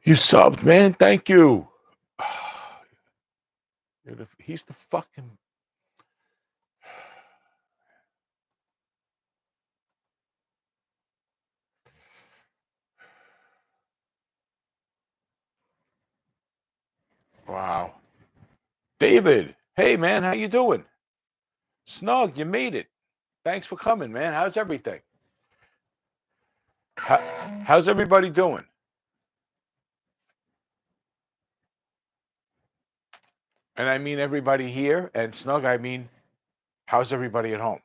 You subbed, man. Thank you. He's the fucking. Wow. David. Hey, man. How you doing? Snug, you made it. Thanks for coming, man. How's everything? How's everybody doing? And I mean everybody here, and Snug, I mean, how's everybody at home?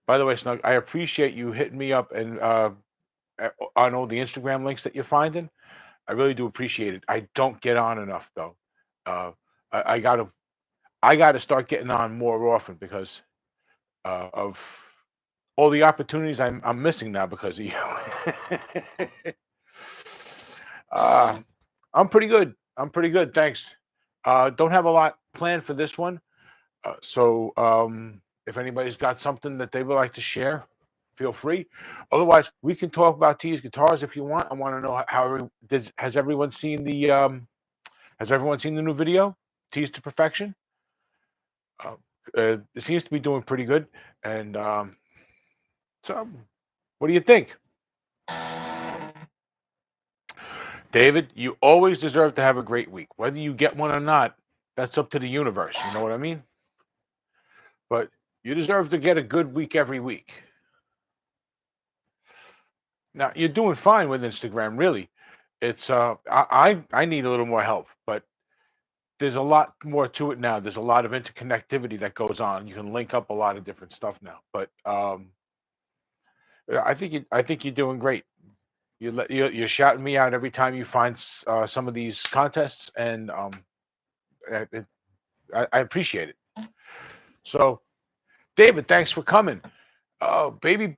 By the way, Snug, I appreciate you hitting me up and on all the Instagram links that you're finding. I really do appreciate it. I don't get on enough though. Uh, I gotta start getting on more often because of all the opportunities I'm missing now because of you. uh, I'm pretty good. I'm pretty good. Thanks. Don't have a lot planned for this one. So if anybody's got something that they would like to share, feel free. Otherwise, we can talk about T's guitars if you want. I want to know has everyone seen the new video, T's to Perfection? Uh, it seems to be doing pretty good. And so, what do you think? David, you always deserve to have a great week. Whether you get one or not, that's up to the universe. You know what I mean? But you deserve to get a good week every week. Now, you're doing fine with Instagram, really. It's I need a little more help, but there's a lot more to it now. There's a lot of interconnectivity that goes on. You can link up a lot of different stuff now. But yeah, I think you're doing great. You're shouting me out every time you find some of these contests, and I, it, I appreciate it. So, David, thanks for coming. Oh, baby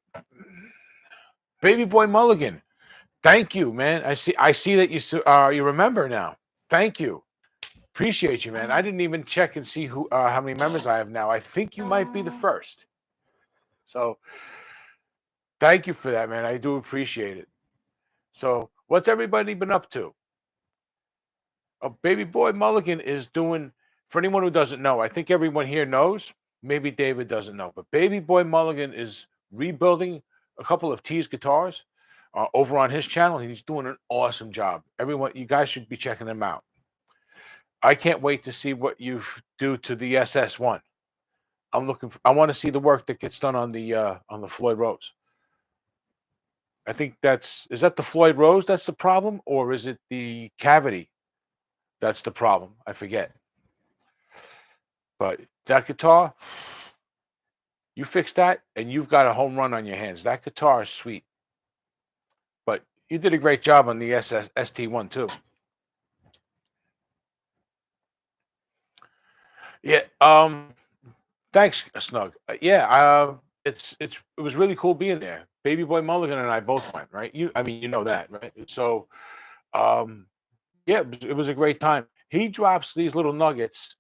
boy Mulligan, thank you, man. I see that you remember now. Thank you, appreciate you, man. I didn't even check and see how many members I have now. I think you might be the first. So, thank you for that, man. I do appreciate it. So, what's everybody been up to? Baby boy Mulligan is doing, for anyone who doesn't know, I think everyone here knows. Maybe David doesn't know, but Baby Boy Mulligan is rebuilding a couple of T's guitars over on his channel. He's doing an awesome job. Everyone, you guys should be checking him out. I can't wait to see what you do to the SS1. I want to see the work that gets done on the Floyd Rose. I think is that the Floyd Rose that's the problem, or is it the cavity that's the problem? I forget. But that guitar, you fix that, and you've got a home run on your hands. That guitar is sweet. But you did a great job on the ST1 too. Yeah. Thanks, Snug. Yeah. It was really cool being there. Baby Boy Mulligan and I both went. Right. I mean, you know that, right? So, um, yeah, it was a great time. He drops these little nuggets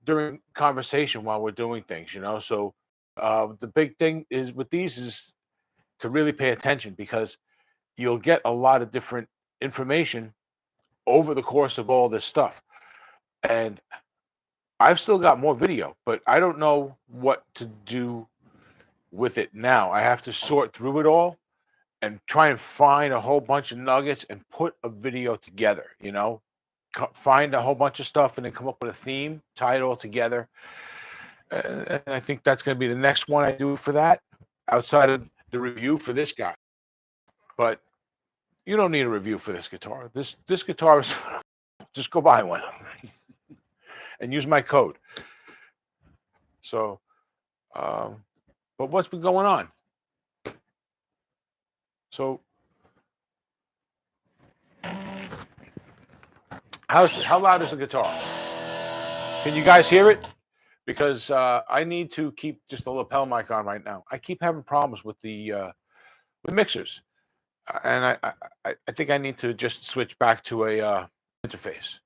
during conversation while we're doing things. So the big thing is with these is to really pay attention because you'll get a lot of different information over the course of all this stuff. And I've still got more video, but I don't know what to do with it now. I have to sort through it all and try and find a whole bunch of nuggets and put a video together, find a whole bunch of stuff and then come up with a theme, tie it all together. And I think that's going to be the next one I do for that outside of the review for this guy. But you don't need a review for this guitar. This guitar is just go buy one and use my code. So, but what's been going on? So, how loud is the guitar? Can you guys hear it? Because I need to keep just the lapel mic on right now. I keep having problems with the mixers, and I think I need to just switch back to a interface,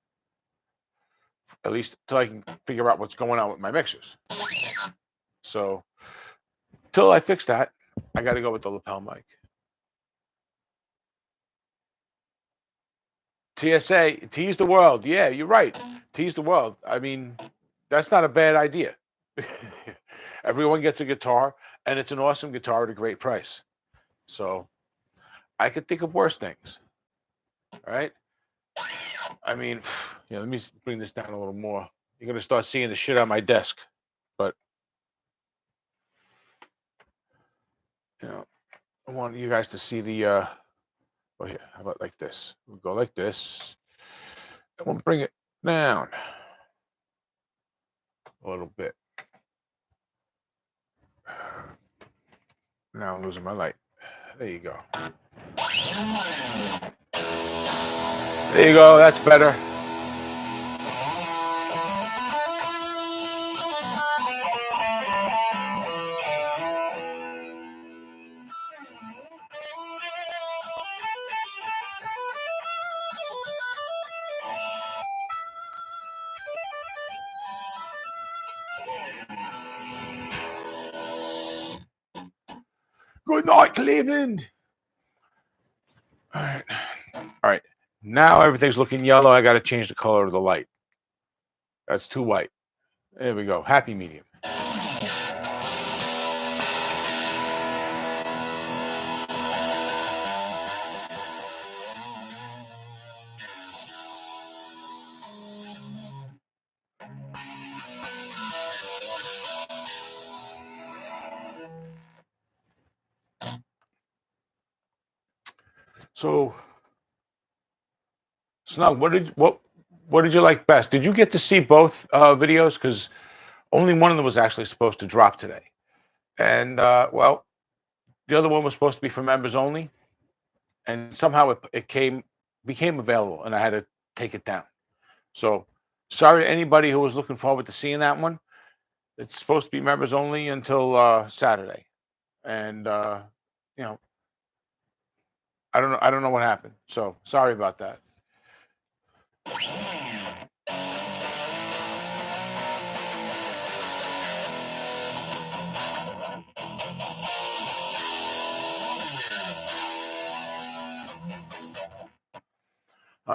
at least until I can figure out what's going on with my mixers. So, till I fix that, I got to go with the lapel mic. TSA, tease the world. Yeah, you're right. Tease the world. I mean, that's not a bad idea. Everyone gets a guitar, and it's an awesome guitar at a great price. So I could think of worse things, right? I mean, let me bring this down a little more. You're gonna start seeing the shit on my desk, but you know, I want you guys to see the. Oh here, how about like this? We'll go like this, and we'll bring it down a little bit. Now I'm losing my light. There you go. There you go. That's better. Good night, Cleveland. All right. All right. Now everything's looking yellow. I got to change the color of the light. That's too white. There we go. Happy medium. So, Snug, what did you like best? Did you get to see both videos? Because only one of them was actually supposed to drop today, and well, the other one was supposed to be for members only, and somehow it became available, and I had to take it down. So, sorry to anybody who was looking forward to seeing that one. It's supposed to be members only until Saturday, and you know, I don't know what happened. So sorry about that.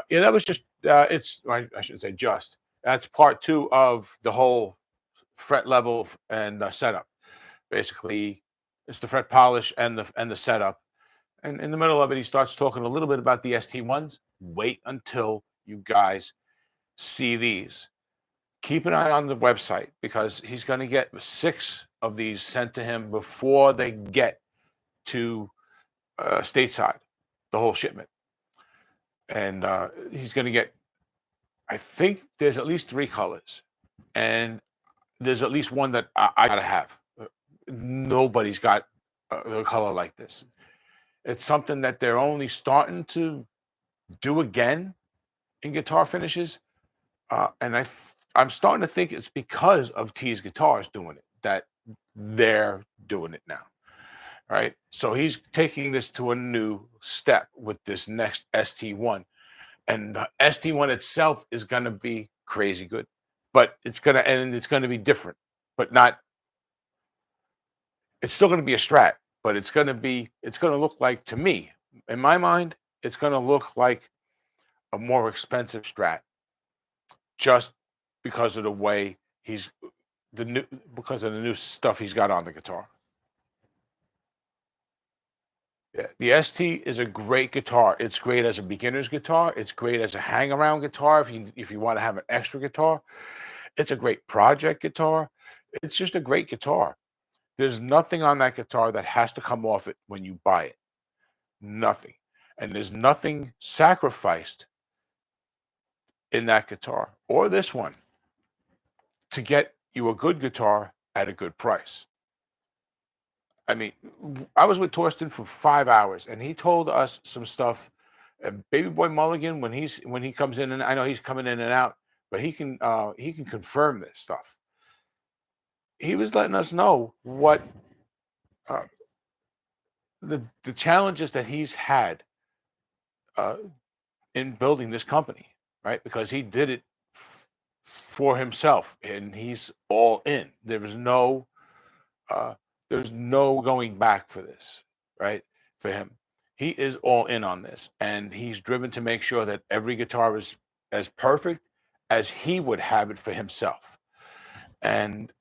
Yeah, that was just I shouldn't say just. That's part two of the whole fret level and setup. Basically, it's the fret polish and the setup. And in the middle of it, he starts talking a little bit about the ST1s. Wait until you guys see these. Keep an eye on the website because he's going to get 6 of these sent to him before they get to stateside, the whole shipment. And he's going to get, I think there's at least 3 colors, and there's at least one that I gotta have. Nobody's got a color like this. It's something that they're only starting to do again in guitar finishes, and I'm starting to think it's because of T's Guitars doing it that they're doing it now. Right, so he's taking this to a new step with this next ST1, and the ST1 itself is going to be crazy good, but it's going to be different, but not. It's still going to be a Strat, but it's going to look like, to me, in my mind, it's going to look like a more expensive Strat, just because of the way he's the new because of the new stuff he's got on the guitar. Yeah, the ST is a great guitar. It's great as a beginner's guitar. It's great as a hang around guitar if you want to have an extra guitar. It's a great project guitar. It's just a great guitar. There's nothing on that guitar that has to come off it when you buy it. Nothing. And there's nothing sacrificed in that guitar or this one to get you a good guitar at a good price. I mean, I was with Torsten for 5 hours, and he told us some stuff. And Baby Boy Mulligan, when he comes in, and I know he's coming in and out, but he can confirm this stuff. He was letting us know what uh, the challenges that he's had uh, in building this company, right? Because he did it for himself, and he's all in. Uh, there's no going back for this, right? For him, He is all in on this, and he's driven to make sure that every guitar is as perfect as he would have it for himself. And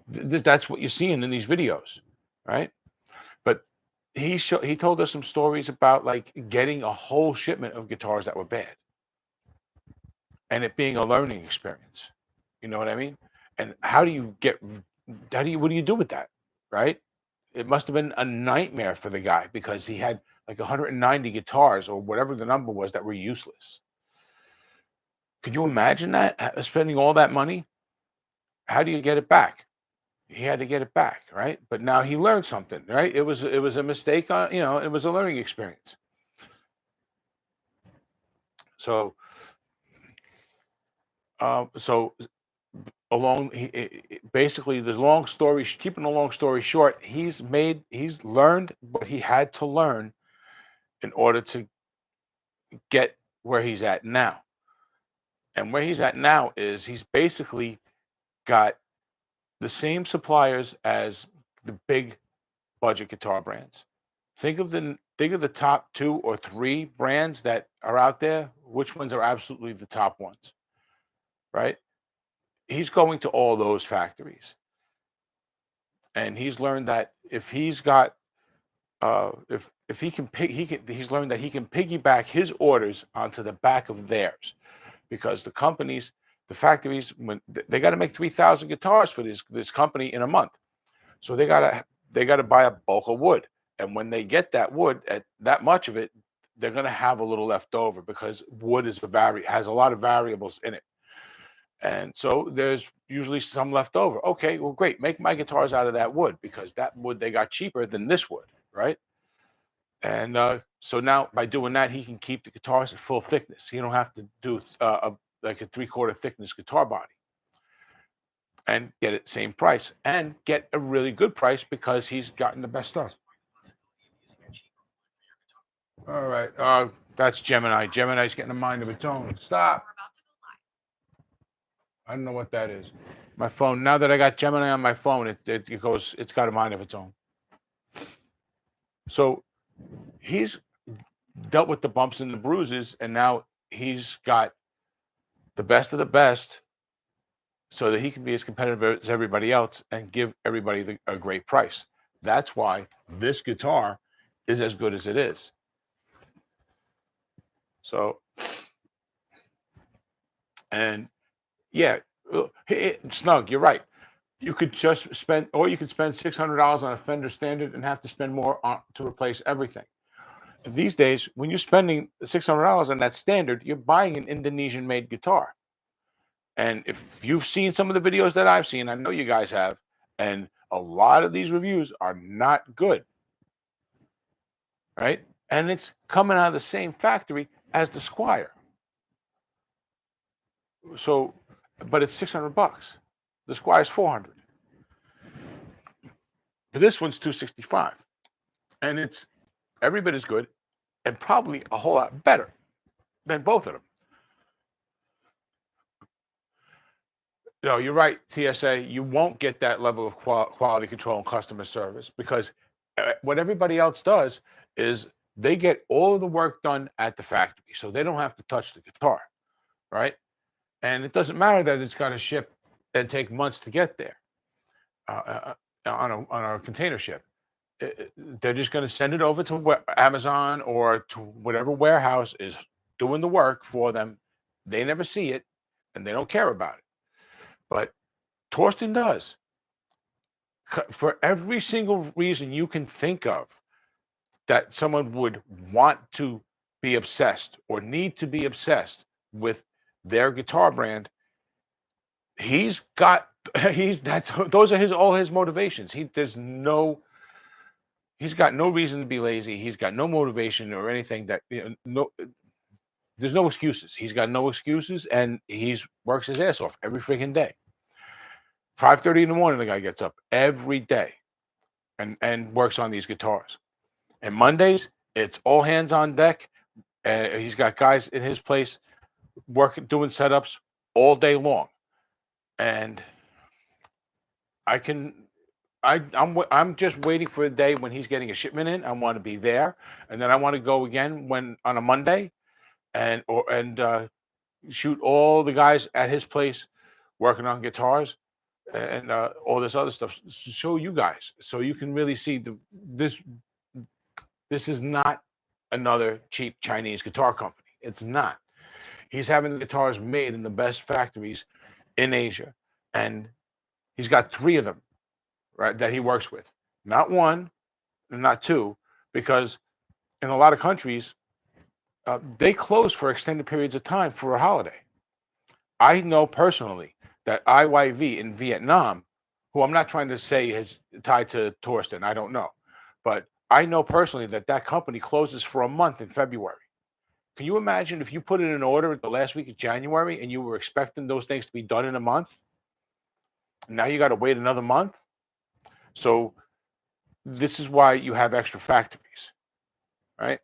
that's what you're seeing in these videos, right? But he told us some stories about like getting a whole shipment of guitars that were bad and it being a learning experience. You know what I mean? And what do you do with that? Right? It must have been a nightmare for the guy because he had like 190 guitars or whatever the number was that were useless. Could you imagine that? Spending all that money? How do you get it back? He had to get it back, right? But now he learned something, right? It was a mistake on, it was a learning experience. So so along basically the long story keeping the long story short, he's learned what he had to learn in order to get where he's at now. And where he's at now is he's basically got the same suppliers as the big budget guitar brands. Think of the top two or three brands that are out there. Which ones are absolutely the top ones, right? He's going to all those factories, and he's learned that if he's got if he can pick he can he's learned that he can piggyback his orders onto the back of theirs because the factories, when they got to make 3,000 guitars for this company in a month. So they gotta buy a bulk of wood, and when they get that wood at that much of it, they're gonna have a little left over because wood has a lot of variables in it, and so there's usually some left over. Okay, well, great, make my guitars out of that wood because that wood they got cheaper than this wood, right? And so now by doing that, he can keep the guitars at full thickness. He don't have to do like a three-quarter thickness guitar body and get it same price and get a really good price because he's gotten the best stuff. All right. That's Gemini. Gemini's getting a mind of its own. Stop. I don't know what that is. My phone. Now that I got Gemini on my phone, it goes. It's got a mind of its own. So he's dealt with the bumps and the bruises, and now he's got the best of the best, so that he can be as competitive as everybody else and give everybody a great price. That's why this guitar is as good as it is. So, and yeah, Snug, you're right. You could just spend, or you could spend $600 on a Fender Standard and have to spend more to replace everything. And these days, when you're spending $600 on that Standard, you're buying an Indonesian-made guitar. And if you've seen some of the videos that I've seen, I know you guys have, and a lot of these reviews are not good, right? And it's coming out of the same factory as the Squire. So, but it's 600 bucks. The Squire's 400. This one's 265. And it's every bit as good and probably a whole lot better than both of them. No, you're right, TSA. You won't get that level of quality control and customer service because what everybody else does is they get all of the work done at the factory, so they don't have to touch the guitar, right? And it doesn't matter that it's got to ship and take months to get there on a container ship. They're just going to send it over to Amazon or to whatever warehouse is doing the work for them. They never see it and they don't care about it. But Torsten does. For every single reason you can think of that someone would want to be obsessed or need to be obsessed with their guitar brand, he's got he's that's those are his all his motivations. He's got no reason to be lazy. He's got no motivation or anything that no there's no excuses. He's got no excuses and he's works his ass off every freaking day. 5:30 in the morning, the guy gets up every day and works on these guitars. And Mondays, it's all hands on deck. And he's got guys in his place working, doing setups all day long. And I can, I'm just waiting for a day when he's getting a shipment in. I want to be there, and then I want to go again when on a Monday, and shoot all the guys at his place working on guitars and all this other stuff. Show you guys so you can really see this. This is not another cheap Chinese guitar company. It's not. He's having the guitars made in the best factories in Asia, and he's got three of them, right, that he works with. Not one, not two, because in a lot of countries, they close for extended periods of time for a holiday. I know personally that IYV in Vietnam, who I'm not trying to say is tied to Torsten, I don't know, but I know personally that that company closes for a month in February. Can you imagine if you put in an order at the last week of January and you were expecting those things to be done in a month? Now you got to wait another month. So this is why you have extra factories, right?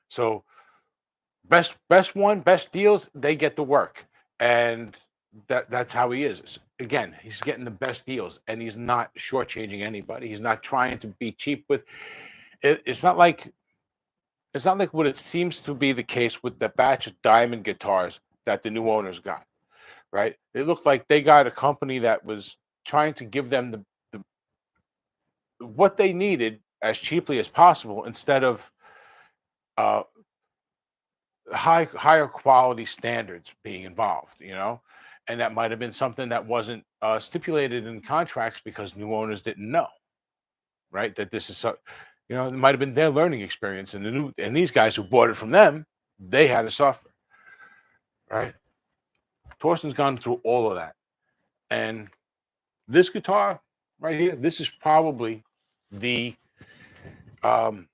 So best deals, they get the work, and that's how he is. Again, he's getting the best deals, and he's not shortchanging anybody. He's not trying to be cheap with it. It's not like what it seems to be the case with the batch of diamond guitars that the new owners got. Right? It looked like they got a company that was trying to give them the what they needed as cheaply as possible instead of uh, higher quality standards being involved, and that might have been something that wasn't stipulated in contracts because new owners didn't know, right? That this is so, it might have been their learning experience, and these guys who bought it from them, they had to suffer, right? Torsten's gone through all of that, and this guitar right here, this is probably the um,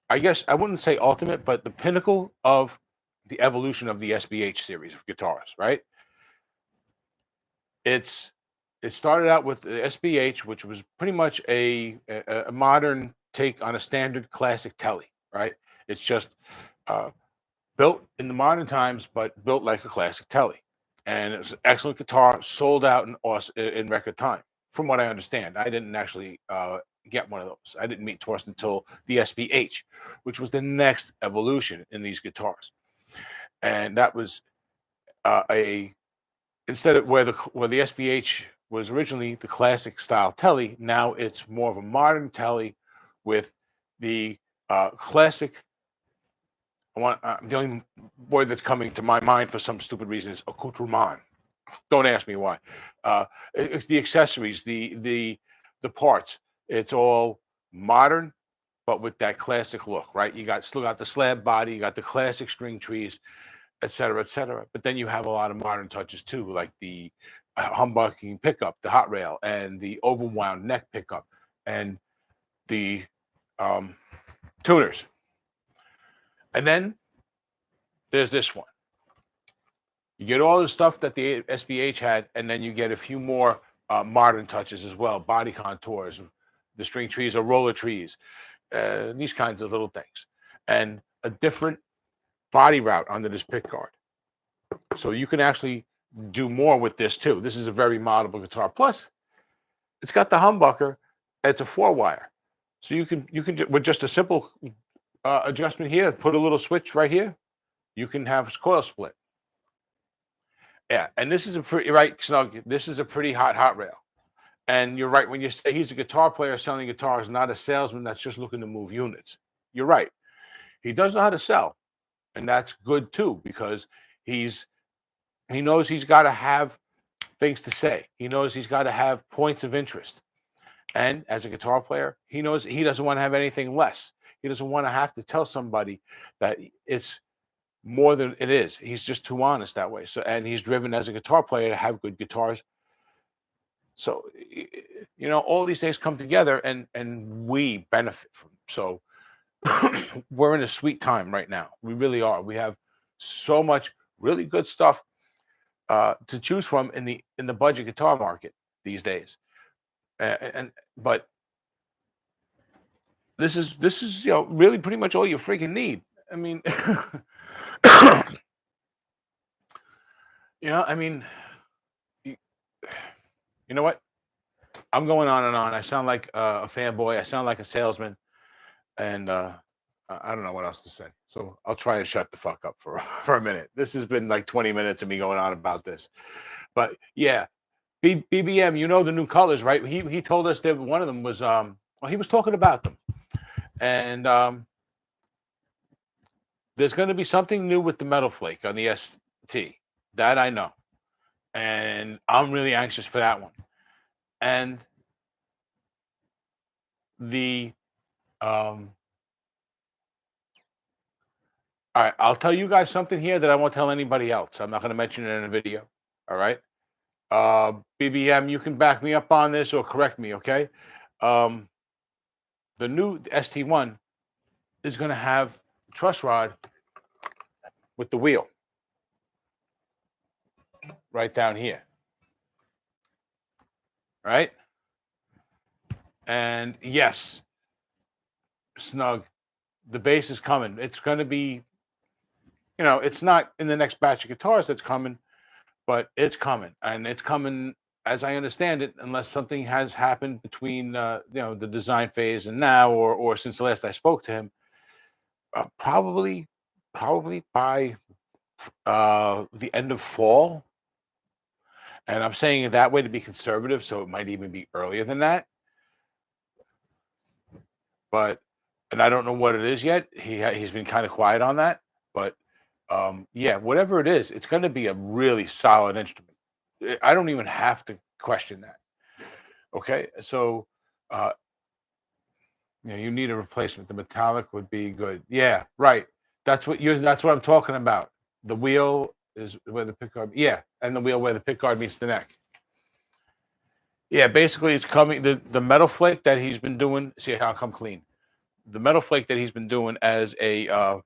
I guess I wouldn't say ultimate, but the pinnacle of the evolution of the SBH series of guitars, right? It's it started out with the SBH, which was pretty much a modern take on a standard classic Telly, right? It's just uh, built in the modern times, but built like a classic Telly, and it's an excellent guitar, sold out in record time, from what I understand. I didn't actually get one of those. I didn't meet Torsten until the SBH, which was the next evolution in these guitars, and that was a instead of where the SBH was originally the classic style Telly, now it's more of a modern Telly with the classic. The only word that's coming to my mind for some stupid reason is accoutrement. Don't ask me why. It's the accessories, the parts. It's all modern, but with that classic look, right? You still got the slab body, you got the classic string trees, et cetera, et cetera. But then you have a lot of modern touches too, like the humbucking pickup, the hot rail, and the overwound neck pickup, and the um, tuners. And then there's this one. You get all the stuff that the SBH had, and then you get a few more modern touches as well, body contours, the string trees or roller trees, these kinds of little things, and a different body route under this pick guard. So you can actually do more with this too. This is a very moddable guitar. Plus, it's got the humbucker. It's a 4-wire, so you can with just a simple adjustment here, put a little switch right here. You can have coil split. Yeah, and this is a pretty right, Snug. This is a pretty hot rail. And you're right when you say he's a guitar player selling guitars, not a salesman that's just looking to move units. You're right. He does know how to sell, and that's good too because he's he knows he's got to have things to say. He knows he's got to have points of interest. And as a guitar player, he knows he doesn't want to have anything less. He doesn't want to have to tell somebody that it's more than it is. He's just too honest that way. So, and he's driven as a guitar player to have good guitars. So, all these things come together, and we benefit from. So, we're in a sweet time right now. We really are. We have so much really good stuff to choose from in the budget guitar market these days. But this is really pretty much all you freaking need. I mean, I mean, You know what? I'm going on and on. I sound like a fanboy. I sound like a salesman, and I don't know what else to say. So I'll try and shut the fuck up for for a minute. This has been like 20 minutes of me going on about this, but yeah, BBM. You know the new colors, right? He told us that one of them was well, he was talking about them, and there's going to be something new with the metal flake on the ST. That I know, and I'm really anxious for that one. And the all right, I'll tell you guys something here that I won't tell anybody else. I'm not going to mention it in a video. All right. BBM, you can back me up on this or correct me, okay? Um, the new ST1 is going to have a truss rod with the wheel right down here, right? And yes, Snug, the bass is coming. It's going to be, it's not in the next batch of guitars that's coming, but it's coming, and it's coming as I understand it, unless something has happened between the design phase and now, or since the last I spoke to him. Probably by the end of fall, and I'm saying it that way to be conservative, so it might even be earlier than that. But and I don't know what it is yet. He's been kind of quiet on that, but yeah, whatever it is, it's going to be a really solid instrument. I don't even have to question that. Okay, so uh, you need a replacement. The metallic would be good. Yeah, right. That's what I'm talking about. The wheel is where the pickguard. Yeah, and the wheel where the pickguard meets the neck. Yeah, basically it's coming the metal flake that he's been doing. See how I come clean. The metal flake that he's been doing as a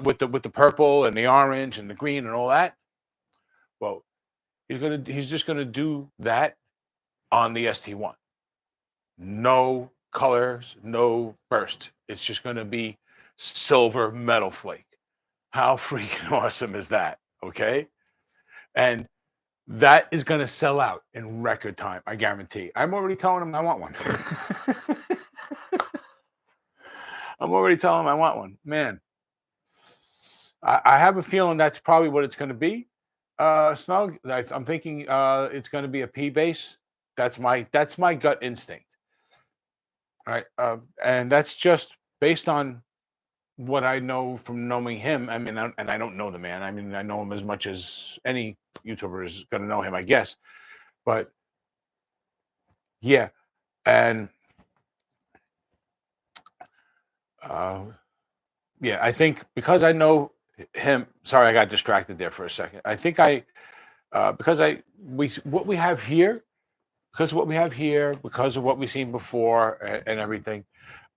with the purple and the orange and the green and all that. Well, he's just gonna do that on the ST1. No colors, no burst. It's just gonna be silver metal flake. How freaking awesome is that? Okay. And that is going to sell out in record time. I guarantee. I'm already telling him I want one. I'm already telling him I want one. Man, I have a feeling that's probably what it's going to be. Snug. I'm thinking it's going to be a P bass. That's my gut instinct. All right. And that's just based on what I know from knowing him. I mean, and I don't know the man. I mean, I know him as much as any YouTuber is going to know him, I guess. But yeah, and uh, yeah, I think because I know him. Sorry, I got distracted there for a second. I think because I we what we have here, because of what we have here, because of what we've seen before and everything.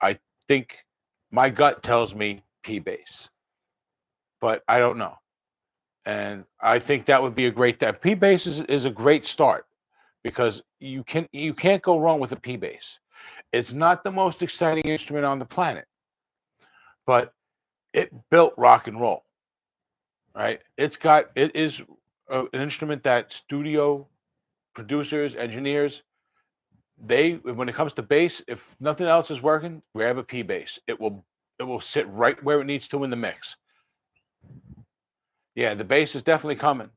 I think my gut tells me P base, but I don't know. And I think that would be a great that P bass is a great start because you can't go wrong with a P bass. It's not the most exciting instrument on the planet, but it built rock and roll, right? It is an instrument that studio producers, engineers, they when it comes to bass, if nothing else is working, grab a P bass. It will sit right where it needs to in the mix. Yeah, the bass is definitely coming.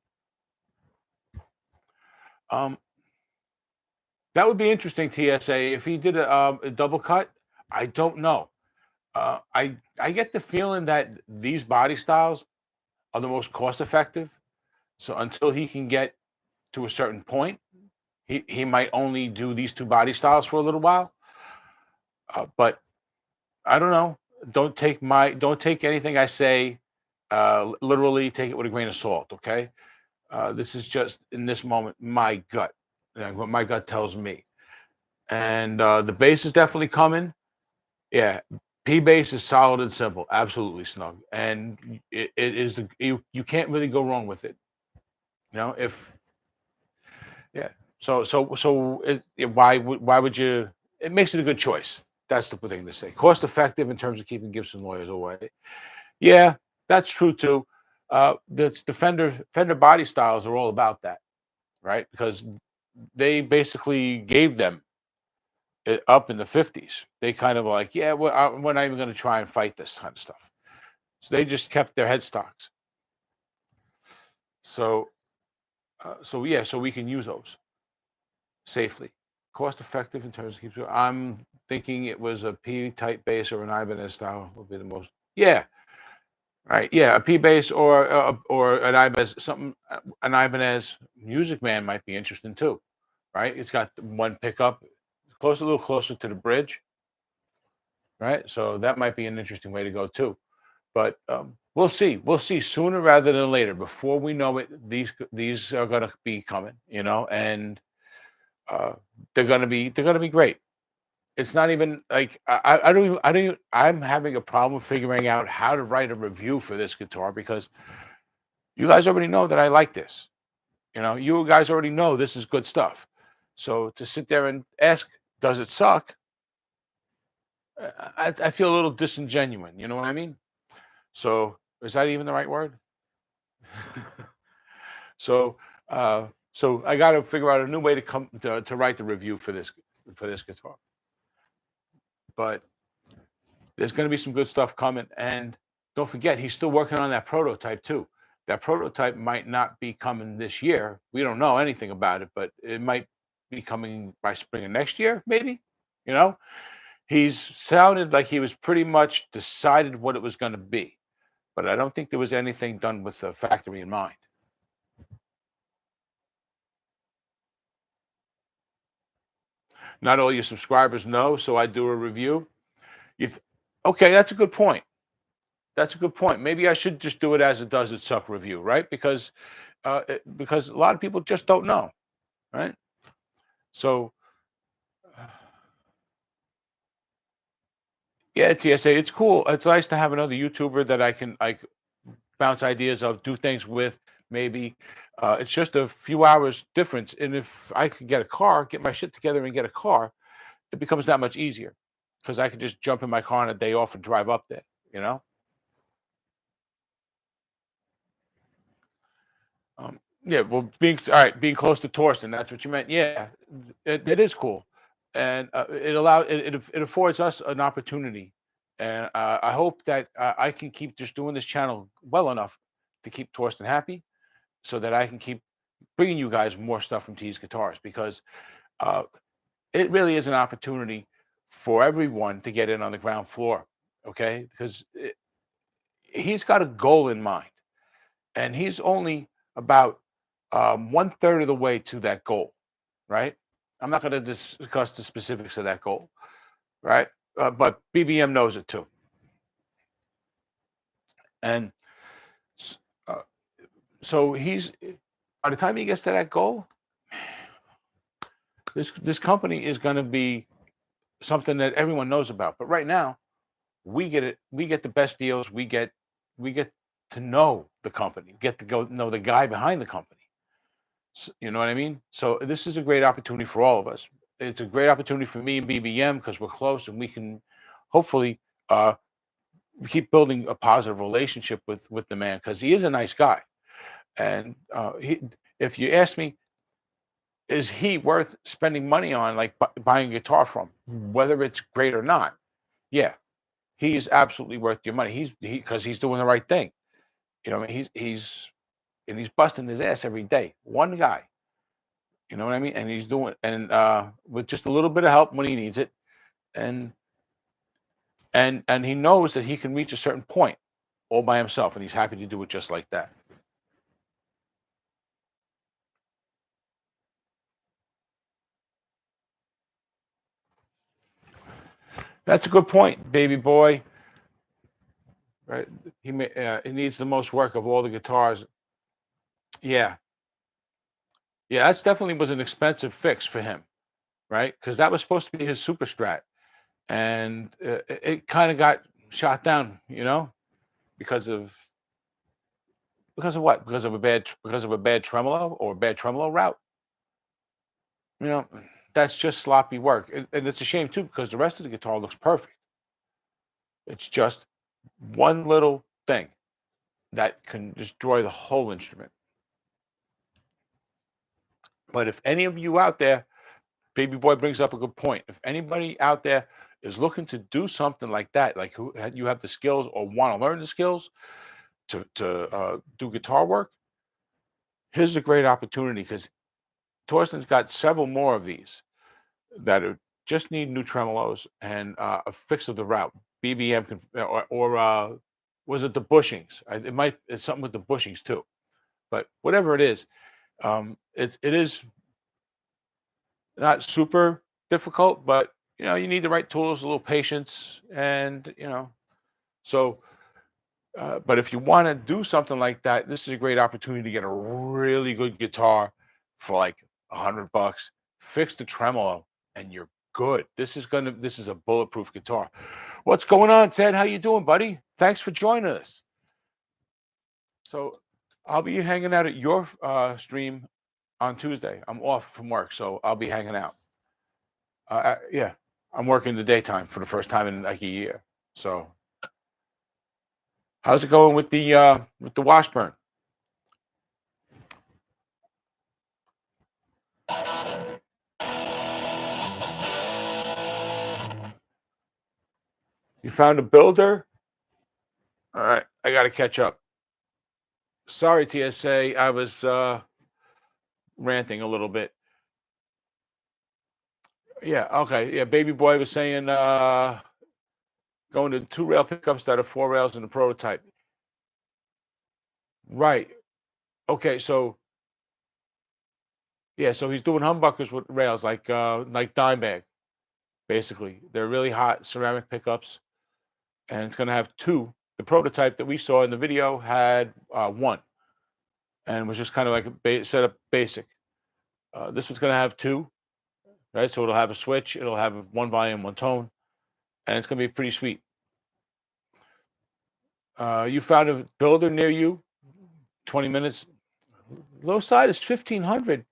Um, that would be interesting, TSA, if he did a double cut. I don't know. I get the feeling that these body styles are the most cost effective. So until he can get to a certain point, he might only do these two body styles for a little while. But I don't know. Don't take anything I say literally. Take it with a grain of salt. Okay. This is just in this moment my gut, what my gut tells me. And the bass is definitely coming. Yeah, P bass is solid and simple, absolutely snug, and it is you can't really go wrong with it. If yeah, why would you? It makes it a good choice. That's the thing to say. Cost effective in terms of keeping Gibson lawyers away. Yeah, that's true too. That's the Fender body styles are all about that, right? Because they basically gave them it up in the 50s. They kind of like, yeah, we're not even going to try and fight this kind of stuff. So they just kept their headstocks. So, so yeah, so we can use those safely, cost effective in terms of keeps. I'm thinking it was a P type base or an Ibanez style would be the most. Yeah, right. Yeah, a P bass or an Ibanez something. An Ibanez Music Man might be interesting too, right? It's got one pickup, close a little closer to the bridge, right? So that might be an interesting way to go too. But we'll see. We'll see sooner rather than later. Before we know it, these are going to be coming, and uh, they're gonna be great. It's not even like I don't even, I'm having a problem figuring out how to write a review for this guitar because you guys already know that I like this. You guys already know this is good stuff. So to sit there and ask, does it suck? I feel a little disingenuous. You know what I mean? So is that even the right word? So so I got to figure out a new way to come to write the review for this guitar. But there's going to be some good stuff coming. And don't forget, he's still working on that prototype too. That prototype might not be coming this year. We don't know anything about it, but it might be coming by spring of next year, maybe. You know, he's sounded like he was pretty much decided what it was going to be, but I don't think there was anything done with the factory in mind. Not all your subscribers know, so I do a review. You th- okay, that's a good point. That's a good point. Maybe I should just do it as a does it suck review, right? Because a lot of people just don't know, right? So yeah, TSA, it's cool. It's nice to have another YouTuber that I can like bounce ideas of, do things with. Maybe it's just a few hours difference, and if I could get a car, get my shit together, and get a car, it becomes that much easier because I could just jump in my car on a day off and drive up there. You know. Yeah, well, being all right, being close to Torsten, that's what you meant. Yeah, it is cool, and it affords us an opportunity, and I hope that I can keep just doing this channel well enough to keep Torsten happy, so that I can keep bringing you guys more stuff from T's Guitars because uh, it really is an opportunity for everyone to get in on the ground floor. Okay, because he's got a goal in mind and he's only about one third of the way to that goal, right? I'm not going to discuss the specifics of that goal, right? But BBM knows it too, and s- uh, so he's by the time he gets to that goal, this company is going to be something that everyone knows about. But right now, we get it. We get the best deals. We get to know the company. Get to go know the guy behind the company. You know what I mean? So this is a great opportunity for all of us. It's a great opportunity for me and BBM because we're close and we can hopefully uh, keep building a positive relationship with the man because he is a nice guy. And if you ask me, is he worth spending money on, like buying a guitar from, whether it's great or not? Yeah, he is absolutely worth your money. Because he's doing the right thing. I mean, he's busting his ass every day. One guy. You know what I mean? And he's doing and with just a little bit of help when he needs it, and and he knows that he can reach a certain point all by himself, and he's happy to do it just like that. That's a good point, baby boy. Right? He needs the most work of all the guitars. Yeah, yeah, that's definitely was an expensive fix for him, right? Because that was supposed to be his super strat, and it kind of got shot down, because of what? Because of a bad tremolo or a bad tremolo route. You know, that's just sloppy work, and it's a shame too because the rest of the guitar looks perfect. It's just one little thing that can destroy the whole instrument. But if any of you out there, Baby Boy brings up a good point. If anybody out there is looking to do something like that, like who you have the skills or want to learn the skills to do guitar work, here's a great opportunity because Torsten's got several more of these that are just need new tremolos and a fix of the route. BBM can or was it the bushings? It's something with the bushings too. But whatever it is, it is not super difficult, but you need the right tools, a little patience, and so. But if you want to do something like that, this is a great opportunity to get a really good guitar for like $100. Fix the tremolo, and you're good. This is a bulletproof guitar. What's going on, Ted? How you doing, buddy? Thanks for joining us. So I'll be hanging out at your stream on Tuesday. I'm off from work, so I'll be hanging out. Yeah, I'm working the daytime for the first time in like a year. So how's it going with the Washburn? You found a builder? All right, I got to catch up. Sorry, TSA, I was ranting a little bit. Yeah, okay. Yeah, Baby Boy was saying going to two rail pickups that are four rails in the prototype. Right. Okay, so yeah, so he's doing humbuckers with rails like Dimebag, basically. They're really hot ceramic pickups, and it's gonna have two. The prototype that we saw in the video had one, and was just kind of like a set up basic. This one's gonna have two, right? So it'll have a switch, it'll have one volume, one tone, and it's gonna be pretty sweet. You found a builder near you, 20 minutes. Low side is 1,500.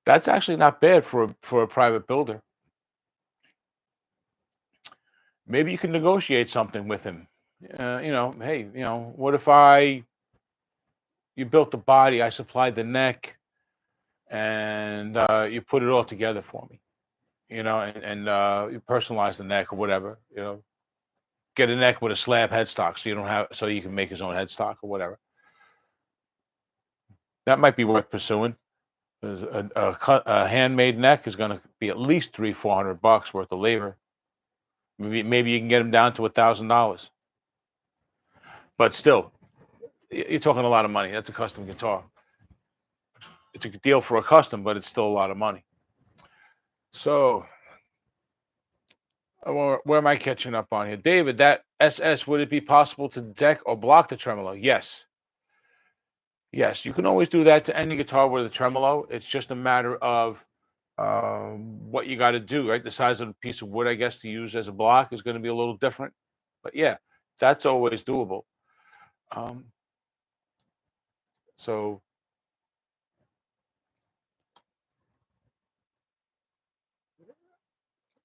That's actually not bad for a private builder. Maybe you can negotiate something with him. Hey, what if you built the body, I supplied the neck, and you put it all together for me, and you personalize the neck or whatever, get a neck with a slab headstock so you don't have so you can make his own headstock or whatever. That might be worth pursuing. 'Cause a handmade neck is going to be at least $300-400 worth of labor. Maybe you can get them down to $1,000, but still, you're talking a lot of money. That's a custom guitar. It's a good deal for a custom, but it's still a lot of money. So, where am I catching up on here, David? That SS, would it be possible to deck or block the tremolo? Yes, yes, you can always do that to any guitar with a tremolo. It's just a matter of what you got to do, right? The size of the piece of wood, I guess, to use as a block is going to be a little different. But yeah, that's always doable. Um, so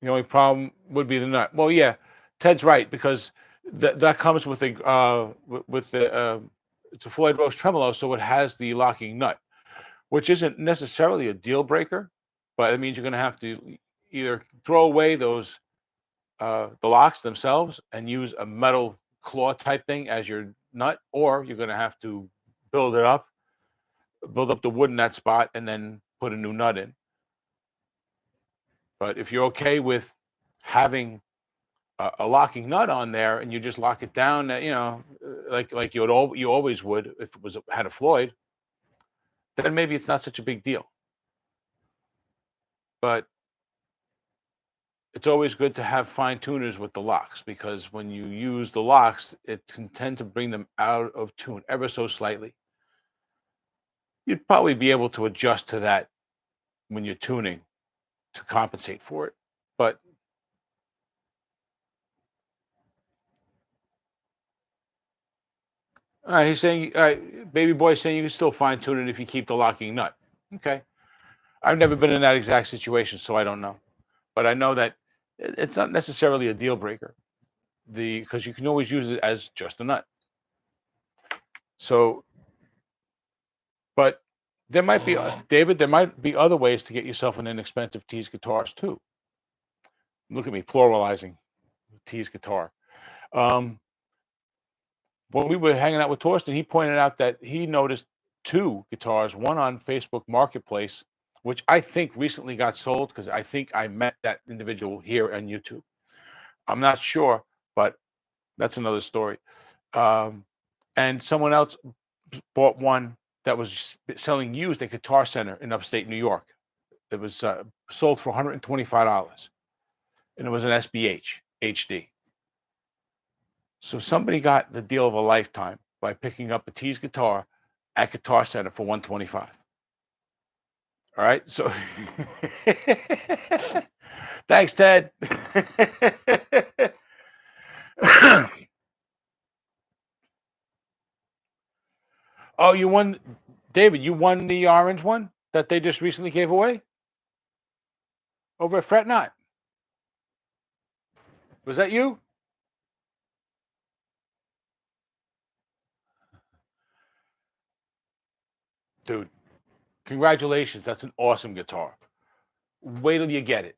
the only problem would be the nut. Well, yeah, Ted's right because that comes with the it's a Floyd Rose tremolo, so it has the locking nut, which isn't necessarily a deal breaker, but it means you're going to have to either throw away those the locks themselves and use a metal claw type thing as your nut, or you're going to have to build it up, build up the wood in that spot, and then put a new nut in. But if you're okay with having a locking nut on there and you just lock it down, like you always would if it was had a Floyd, then maybe it's not such a big deal. But it's always good to have fine tuners with the locks because when you use the locks, it can tend to bring them out of tune ever so slightly. You'd probably be able to adjust to that when you're tuning to compensate for it. But he's saying, Baby Boy saying you can still fine tune it if you keep the locking nut. Okay. I've never been in that exact situation, so I don't know. But I know that it's not necessarily a deal breaker. Because you can always use it as just a nut. So, but There might be, David. There might be other ways to get yourself an inexpensive Tees guitars too. Look at me pluralizing Tees guitar. Um, when we were hanging out with Torsten, he pointed out that he noticed two guitars, one on Facebook Marketplace, which I think recently got sold because I think I met that individual here on YouTube. I'm not sure, but that's another story. Um, and someone else bought one that was selling used at Guitar Center in upstate New York. It was sold for $125, and it was an SBH HD. So somebody got the deal of a lifetime by picking up a Tees guitar at Guitar Center for 125. All right. So thanks, Ted. Oh, you won, David, you won the orange one that they just recently gave away over at Fret Knot. Was that you? Dude, congratulations. That's an awesome guitar. Wait till you get it.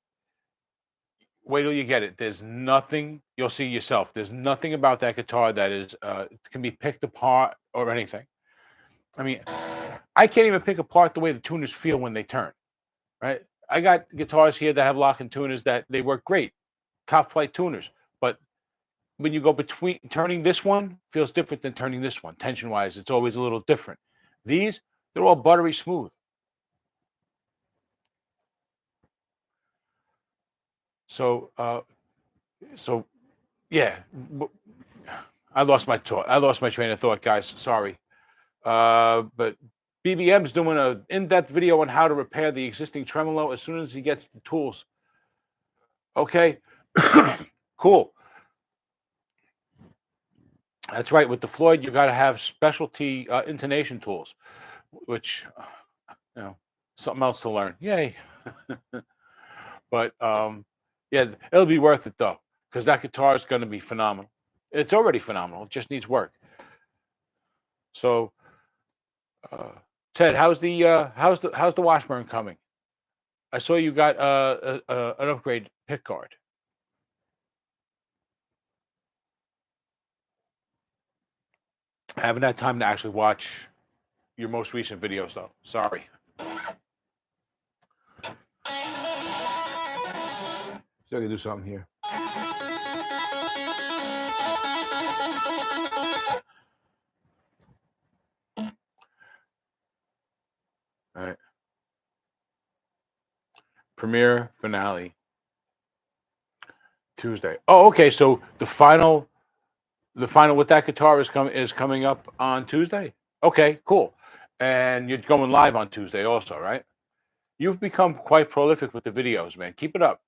Wait till you get it. There's nothing, you'll see yourself. There's nothing about that guitar that is can be picked apart or anything. I mean, I can't even pick apart the way the tuners feel when they turn, right? I got guitars here that have lock-in tuners that they work great, top flight tuners. But when you go between, turning this one feels different than turning this one. Tension-wise, it's always a little different. These, they're all buttery smooth. So, so yeah, I lost my thought. I lost my train of thought, guys. Sorry. But BBM's doing an in-depth video on how to repair the existing tremolo as soon as he gets the tools. Okay, cool. That's right. With the Floyd, you got to have specialty intonation tools, which something else to learn. Yay! But yeah, it'll be worth it though, because that guitar is going to be phenomenal. It's already phenomenal. It just needs work. So, Ted, how's the Washburn coming? I saw you got an upgrade pick guard. I haven't had time to actually watch your most recent videos though. Sorry. So I can do something here. All right. Premiere finale Tuesday. Oh, okay. So the final with that guitar is coming up on Tuesday. Okay, cool. And you're going live on Tuesday also, right? You've become quite prolific with the videos, man. Keep it up.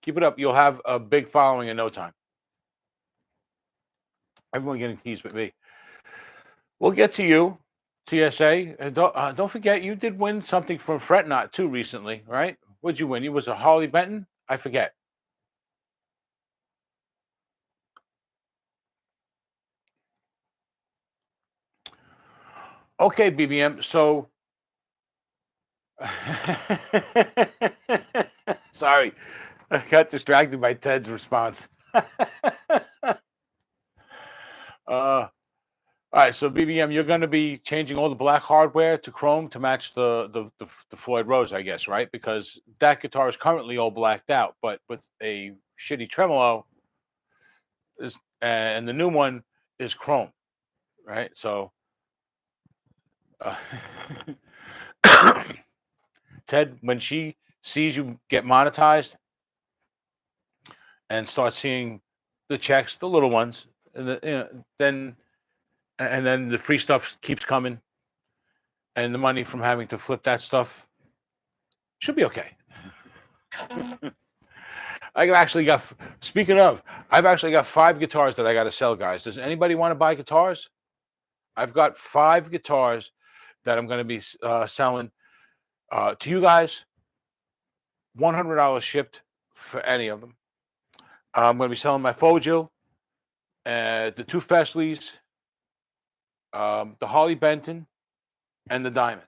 Keep it up. You'll have a big following in no time. Everyone getting teased with me. We'll get to you, TSA. And don't forget, you did win something from Fret Knot too recently, right? What'd you win? You was a Harley Benton? I forget. Okay, BBM. So, sorry, I got distracted by Ted's response. All right, so BBM, you're going to be changing all the black hardware to chrome to match the Floyd Rose, I guess, right? Because that guitar is currently all blacked out, but with a shitty tremolo, and the new one is chrome, right? So, uh, Ted, when she sees you get monetized and start seeing the checks, the little ones, and then the free stuff keeps coming, and the money from having to flip that stuff should be okay. I actually got. Speaking of, I've actually got 5 guitars that I got to sell, guys. Does anybody want to buy guitars? I've got 5 guitars that I'm going to be selling to you guys. $100 shipped for any of them. I'm going to be selling my Fogil, the 2 Fesleys, the Harley Benton, and the Diamond.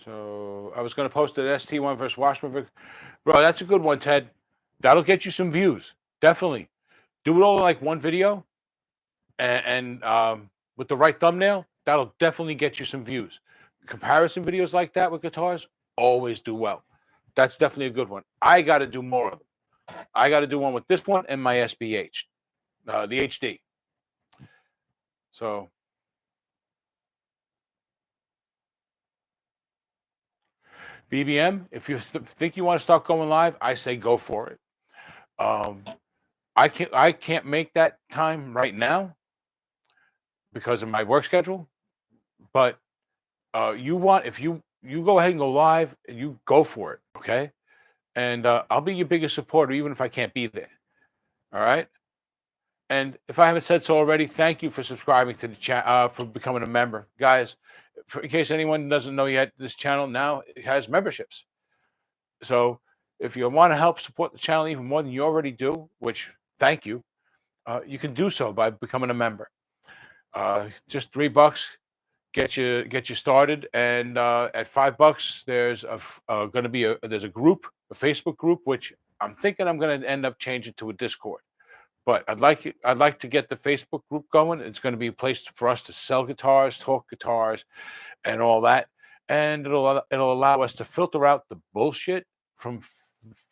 So I was going to post an ST1 versus Washburn. Bro, that's a good one, Ted. That'll get you some views. Definitely. Do it all in like one video, and with the right thumbnail, that'll definitely get you some views. Comparison videos like that with guitars always do well. That's definitely a good one. I got to do more of them. I got to do one with this one and my SBH, the HD. So BBM, if you think you want to start going live, I say go for it. Um, I can't make that time right now because of my work schedule. But you want if you go ahead and go live, and you go for it, okay? And I'll be your biggest supporter, even if I can't be there. All right. And if I haven't said so already, thank you for subscribing to the chat, for becoming a member, guys. In case anyone doesn't know yet, this channel now has memberships. So if you want to help support the channel even more than you already do, which thank you, you can do so by becoming a member. Just $3 get you started, and at $5, there's going to be there's a group, a Facebook group, which I'm thinking I'm going to end up changing to a Discord. But I'd like to get the Facebook group going. It's going to be a place for us to sell guitars, talk guitars, and all that. And it'll allow us to filter out the bullshit from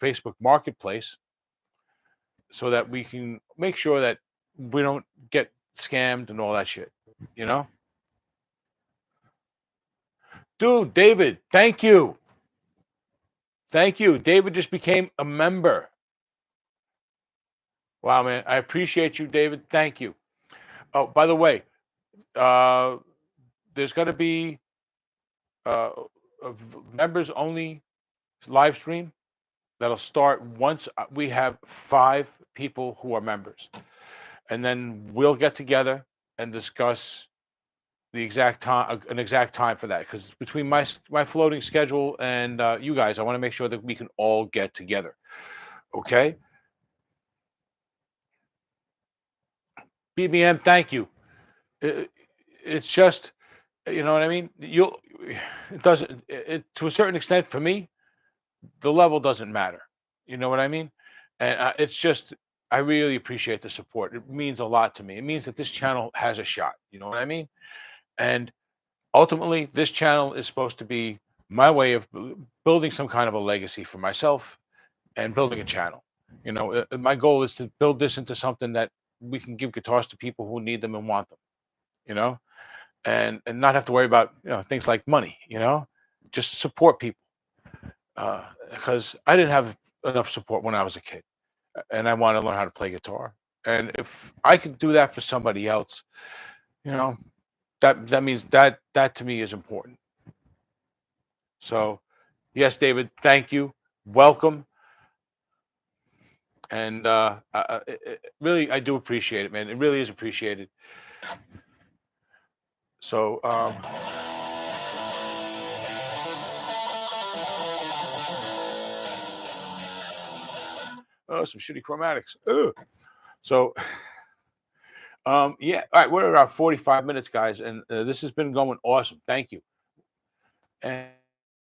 Facebook Marketplace, so that we can make sure that we don't get scammed and all that shit. You know, dude, David, thank you, thank you. David just became a member. Wow, man, I appreciate you, David. Thank you. Oh, by the way, uh, there's going to be uh, a members only live stream that'll start once we have 5 people who are members, and then we'll get together and discuss the exact time, an exact time for that. Because between my floating schedule and you guys, I want to make sure that we can all get together. Okay, BBM, thank you. It, it's just, you know what I mean. It doesn't, to a certain extent for me, the level doesn't matter. You know what I mean? And it's just, I really appreciate the support. It means a lot to me. It means that this channel has a shot. You know what I mean? And ultimately, this channel is supposed to be my way of building some kind of a legacy for myself and building a channel. My goal is to build this into something that we can give guitars to people who need them and want them. You know, and not have to worry about things like money. Just support people, because I didn't have enough support when I was a kid, and I want to learn how to play guitar. And if I could do that for somebody else, you know, that means that to me is important. So, yes, David, thank you, welcome, and really, I do appreciate it, man. It really is appreciated. So, oh, some shitty chromatics. Ugh. So, yeah. All right, we're around 45 minutes, guys, and this has been going awesome. Thank you. And